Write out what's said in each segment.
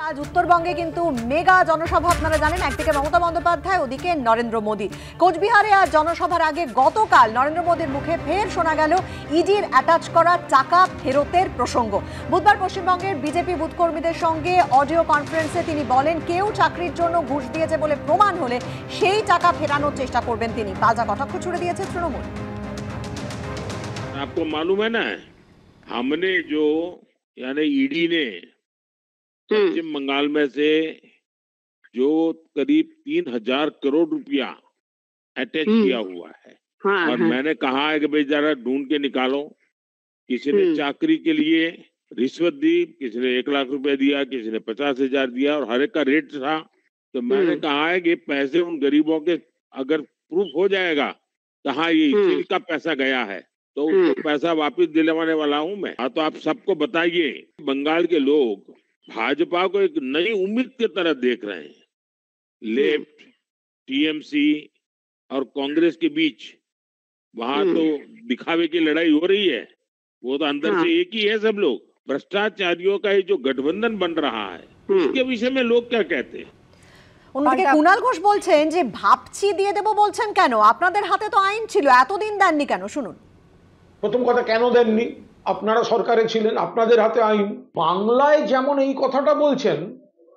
আজ উত্তরবঙ্গে কিন্তু মেগা জনসভা আপনারা জানেন, একদিকে মমতা বন্দ্যোপাধ্যায়, ওদিকে নরেন্দ্র মোদী। কোচবিহারে আজ জনসভার আগে গতকাল নরেন্দ্র মোদীর মুখে ফের শোনা গেল ইডির অ্যাটাচ করা টাকা ফেরতের প্রসঙ্গ। বুধবার পশ্চিমবঙ্গের বিজেপি বুথ কর্মীদের সঙ্গে অডিও কনফারেন্সে তিনি বলেন, কেউ চাকরির জন্য ঘুষ দিয়েছে বলে প্রমাণ হলে সেই টাকা ফেরানোর চেষ্টা করবেন তিনি। পাল্টা কটাক্ষ ছুড়ে দিয়েছে তৃণমূল। आपको मालूम है ना, हमने जो यानी ईडी ने पश्चिम बंगाल में से जो करीब 3,000 करोड़ रुपया अटैच किया हुआ है। और मैंने कहा है कि भाई जरा ढूंढ के निकालो, किसी ने चाकरी के लिए रिश्वत दी, किसी ने 1 लाख रुपया दिया, किसी ने 50,000 दिया और हर एक का रेट था। तो मैंने कहा है कि पैसे उन गरीबों के अगर प्रूफ हो जाएगा कहाँ ये इसी का पैसा गया है तो उसको पैसा वापस दिलवाने वाला हूं मैं। हाँ, तो आप सबको बताइए, बंगाल के लोग भाजपा को एक नई उम्मीद की तरह देख रहे हैं। लेफ्ट, टीएमसी और कांग्रेस के बीच वहां तो दिखावे की लड़ाई हो रही है, वो तो अंदर से एक ही है सब लोग। भ्रष्टाचारियों का ये जो गठबंधन बन रहा है उसके विषय में लोग क्या कहते हैं। অন্যদিকে কুণাল ঘোষ বলছেন যে ভাবছি দিয়ে দেব বলছেন কেন, আপনাদের হাতে তো আইন ছিল, এতদিন দেননি কেন? শুনুন। প্রথম কথা, কেন দেননি? আপনারা সরকারে ছিলেন, আপনাদের হাতে আইন। বাংলায় যেমন এই কথাটা বলছেন,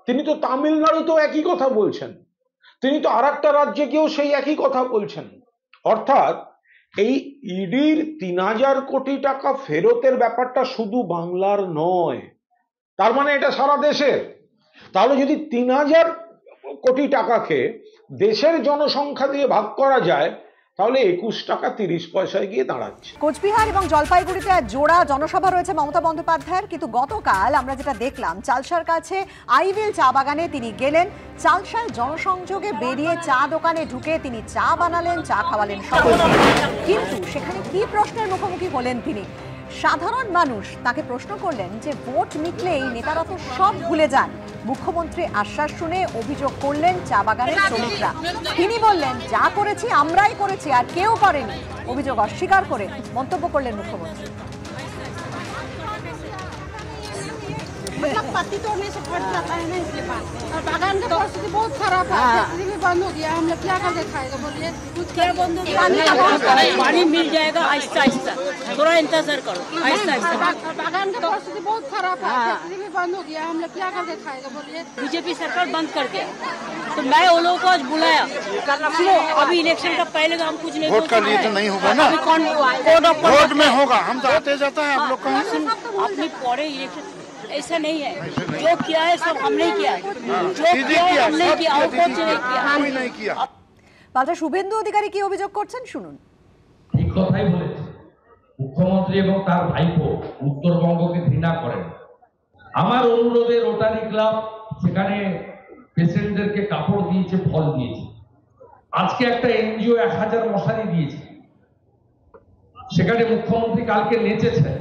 তিনি তো তামিলনাড়ুতেও একই কথা বলছেন, তিনি তো আর একটা রাজ্যে গিয়েও সেই একই কথা বলছেন। অর্থাৎ এই ইডির 3,000 কোটি টাকা ফেরতের ব্যাপারটা শুধু বাংলার নয়, তার মানে এটা সারা দেশের। তাহলে যদি 3,000 কোটি টাকাকে দেশের জনসংখ্যা দিয়ে ভাগ করা যায় তাহলে 21 টাকা 30 পয়সায় গিয়ে দাঁড়াচ্ছে। কোচবিহার এবং জলপাইগুড়িতে আজ জোড়া জনসভা রয়েছে মমতা বন্দ্যোপাধ্যায়ের, কিন্তু গতকাল আমরা যেটা দেখলাম, চালসার কাছে আইভিল চা বাগানে তিনি গেলেন, চালসার জনসংযোগে বেরিয়ে চা দোকানে ঢুকে তিনি চা বানালেন, চা খাওয়ালেন সকলকে। কিন্তু সেখানে কি প্রশ্নের মুখোমুখি হলেন তিনি? সাধারণ মানুষ তাকে প্রশ্ন করলেন যে ভোট মিটলেই নেতারা তো সব ভুলে যান। মুখ্যমন্ত্রী আশ্বাস শুনে অভিযোগ করলেন চা বাগানের শ্রমিকরা। তিনি বললেন, যা করেছি আমরাই করেছি, আর কেউ করেনি। অভিযোগ অস্বীকার করে মন্তব্য করলেন মুখ্যমন্ত্রী। मतलब पत्ती तोड़ने से फट जाता है ना, इसके बाद और बागान का परिस्थिति बहुत खराब है। फैक्ट्री भी बंद हो गया, हम लोग क्या कर दिखाएगा? बोलिए कुछ क्या बंद हो गया? पानी मिल जाएगा आहिस्ता आहिस्ता, थोड़ा इंतजार करो, आहिस्ता आहिस्ता। बागान का परिस्थिति बहुत खराब है, फैक्ट्री भी बंद हो गया, हम लोग क्या कर दिखाएगा? बोलिए बीजेपी सरकार बंद कर दिया, तो मैं वो लोगों को आज बुलाया। सुनो, अभी इलेक्शन का पहले तो हम कुछ नहीं, वोट का लिए तो नहीं होगा ना, वोट में होगा। हम तो आते जाता है, आप लोग कहाँ से अपनी पौड़े इलेक्शन ऐसा नहीं है। जो किया है सब हमने किया है, जो किया है हमने किया, और कुछ नहीं किया। পাল্টা শুভেন্দু অধিকারী কি অভিযোগ করছেন শুনুন। ঠিক কথাই বলেছে মুখ্যমন্ত্রী এবং তার ভাইপো উত্তরবঙ্গকে ঘৃণা করেন। আমার অনুরোধে রোটারি ক্লাব সেখানে পেশেন্টদেরকে কাপড় দিয়েছে, ফল দিয়েছে। আজকে একটা এনজিও 1,000 মশারি দিয়েছে, সেখানে মুখ্যমন্ত্রী কালকে নেচেছেন।